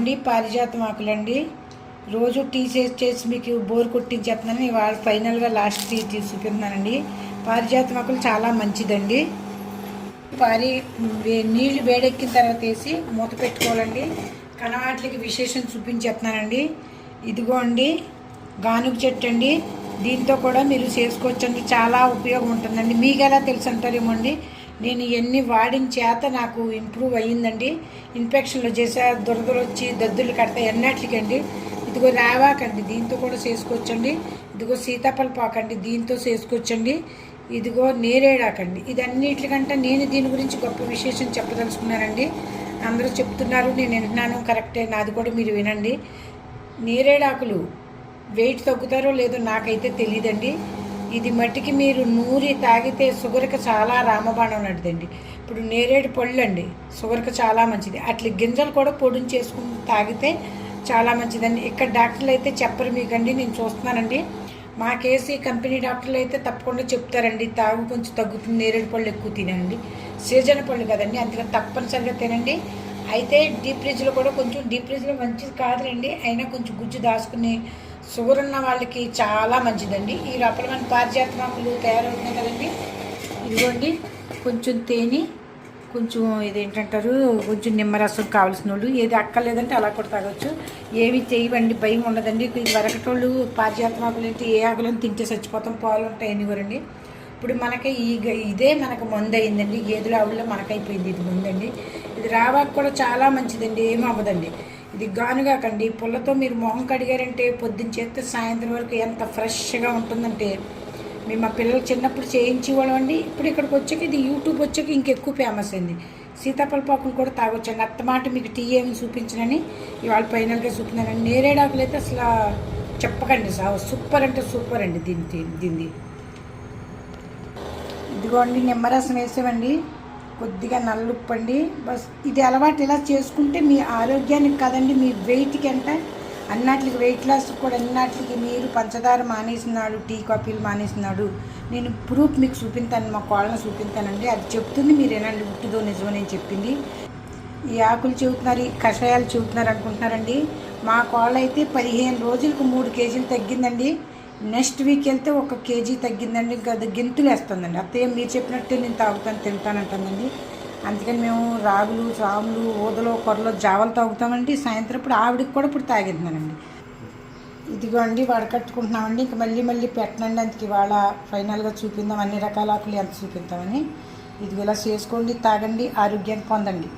ఇదిగోండి పారిజాతం ఆకులండి. రోజు టీ చేసి మీకు బోర్ కొట్టించేస్తున్నాను. ఇవాళ ఫైనల్గా లాస్ట్ టీ చూపిస్తున్నానండి. పారిజాతం ఆకులు చాలా మంచిదండి. నీళ్లు వేడెక్కిన తర్వాత వేసి మూత పెట్టుకోవాలండి. కనవాట్లకి విశేషం చూపించేస్తున్నానండి. ఇదిగోండి గానుగ చెట్టు అండి. దీంతో కూడా మీరు చేసుకోవచ్చండి. చాలా ఉపయోగం ఉంటుందండి. మీకు ఎలా తెలుసు అంటారేమో అండి. నేను ఇవన్నీ వాడిన చేత నాకు ఇంప్రూవ్ అయ్యిందండి. ఇన్ఫెక్షన్లు చేసా, దురదలు వచ్చి దద్దులు కడతాయి ఎన్నట్లకండి. ఇదిగో రావాకండి, దీంతో కూడా చేసుకోవచ్చండి. ఇదిగో సీతాఫలపాకండి, దీంతో చేసుకోవచ్చండి. ఇదిగో నేరేడాకండి. ఇది అన్నిటికంటే నేను దీని గురించి గొప్ప విశేషం చెప్పదలుచుకున్నానండి. అందరూ చెప్తున్నారు, నేను వింటున్నాను, కరెక్టే, నాది కూడా మీరు వినండి. నేరేడాకులు వెయిట్ తగ్గుతారో లేదో నాకైతే తెలియదండి. ఇది మట్టికి మీరు నూరి తాగితే షుగర్కి చాలా రామబాణం నడుదండి. ఇప్పుడు నేరేడు పళ్ళు అండి షుగర్కి చాలా మంచిది. అట్లా గింజలు కూడా పొడిని చేసుకుని తాగితే చాలా మంచిదండి. ఇక్కడ డాక్టర్లు అయితే చెప్పరు మీకండి, నేను చూస్తున్నానండి. మా కేసీ కంపెనీ డాక్టర్లు అయితే తప్పకుండా చెప్తారండి, తాగు కొంచెం తగ్గుతుంది, నేరేడు పళ్ళు ఎక్కువ తినండి, సీజన్ పళ్ళు కదండి, అందుకని తప్పనిసరిగా తినండి. అయితే డీప్ ఫ్రిడ్జ్లో కూడా కొంచెం, డీప్ ఫ్రిడ్జ్లో మంచిది కాదులేండి, అయినా కొంచెం గుజ్జు దాచుకుని షుగర్ ఉన్న వాళ్ళకి చాలా మంచిదండి. ఈ లోపల మన పారిజాతం ఆకులు తయారవుతున్నాయి కదండి. ఇదిగోండి కొంచెం తేనె, కొంచెం ఇదేంటంటారు, కొంచెం నిమ్మరసం కావాల్సిన వాళ్ళు, ఏది అక్కర్లేదంటే అలా కూడా తాగొచ్చు. ఏమి చేయవండి, భయం ఉండదండి. ఇది వరకటోళ్ళు పారిజాతం ఆకులు ఏంటి, ఏ ఆకులను తింటే చచ్చిపోతాం, పాలు ఉంటాయి అనివ్వరండి. ఇప్పుడు మనకి ఇదే మనకు మందు అయిందండి. గేదెల ఆవుల్లో మనకైపోయింది ఇది ముందండి. ఇది రావాకు కూడా చాలా మంచిదండి, ఏం అవ్వదండి. ఇది గానుగాకండి. పుల్లతో మీరు మొహం కడిగారంటే పొద్దున్న చేస్తే సాయంత్రం వరకు ఎంత ఫ్రెష్గా ఉంటుందంటే, మేము మా పిల్లలు చిన్నప్పుడు చేయించేవాళ్ళం అండి. ఇప్పుడు ఇక్కడికి వచ్చాక ఇది యూట్యూబ్ వచ్చాక ఇంకెక్కువ ఫేమస్ అయింది. సీతాఫలపాకులు కూడా తాగొచ్చండి. అత్తమాట మీకు టీ ఏమి చూపించనని ఇవాళ ఫైనల్గా చూపించానండి. నేరేడాకులు అయితే అసలు చెప్పకండి, సూపర్ అంటే సూపర్ అండి దీన్ని. ఇదిగోండి నిమ్మరసం వేసామండి, కొద్దిగా నల్లుప్పు అండి, బస్. ఇది అలవాటు ఇలా చేసుకుంటే మీ ఆరోగ్యానికి కాదండి, మీ వెయిట్కి అంటే అన్నట్లకి, వెయిట్ లాస్ కూడా అన్నట్లకి. మీరు పంచదార మానేసినాడు, టీ కాఫీలు మానేసినాడు, నేను ప్రూఫ్ మీకు చూపించాను, మా కోళ్ళని చూపించానండి. అది చెప్తుంది, మీరు ఏనండి ఉట్టుదో నిజమో నేను చెప్పింది. ఈ ఆకులు చెబుతున్నారు, ఈ కషాయాలు చెబుతున్నారు అనుకుంటున్నారండి. మా కోళ్ళ అయితే 15 రోజులకు 3 కేజీలు తగ్గిందండి. నెక్స్ట్ వీక్ వెళ్తే 1 కేజీ తగ్గిందండి. ఇంకా అది గింతులు వేస్తుందండి. అత్తయ్య మీరు చెప్పినట్టే నేను తాగుతాను, తింటానంటుందండి. అందుకని మేము రాగులు, సాములు, ఊదలో, కొరలో జావలు తాగుతామండి. సాయంత్రం ఇప్పుడు ఆవిడకి కూడా ఇప్పుడు తాగిస్తున్నానండి. ఇదిగోండి వడకట్టుకుంటున్నామండి. ఇంక మళ్ళీ పెట్టనండి. అందుకు ఇవాళ ఫైనల్గా చూపిందాం అన్ని రకాల ఆకులు ఎంత చూపిద్దామని. ఇది ఇలా చేసుకోండి, తాగండి, ఆరోగ్యాన్ని పొందండి.